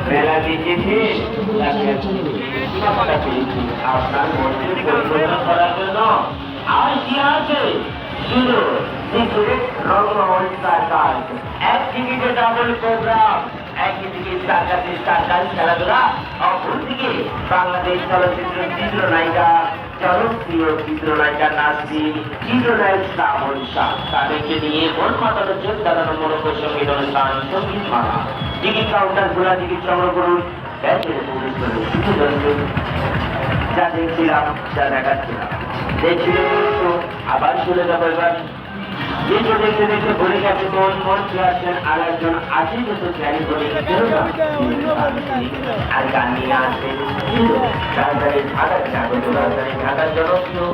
মেলা দিয়েছে আপনার মধ্যে পরিবর্তন করার জন্য আর কি আছে শুধু রঙ্গমঞ্চ সার্কাস এক টিকিটে ডাবল প্রোগ্রাম একদিকে সার্কাসের সার্কাস খেলাধুলা অপরদিকে বাংলাদেশ চলচ্চিত্র চিত্রনায়িকা জনপ্রিয় চিত্রনায়িকা নাচি চিত্রনায়ক শ্রাবণ শাহ তাদেরকে নিয়ে মন মাতানো 14 সঙ্গীত অনুষ্ঠান সঙ্গীত মালা টিকিট কাউন্টার খোলা টিকিট সংগ্রহ করুন যা দেখছিলাম যা দেখাচ্ছিলাম দেখছিলাম আবার চলে যাবো এবার যেটা দেখতে দেখতে ভরে গেছে মন মঞ্চে আসছেন আর একজন আছে যত জ্ঞানী করে আর গান নিয়ে আসছেন রাজধানী ঢাকার জনপ্রিয়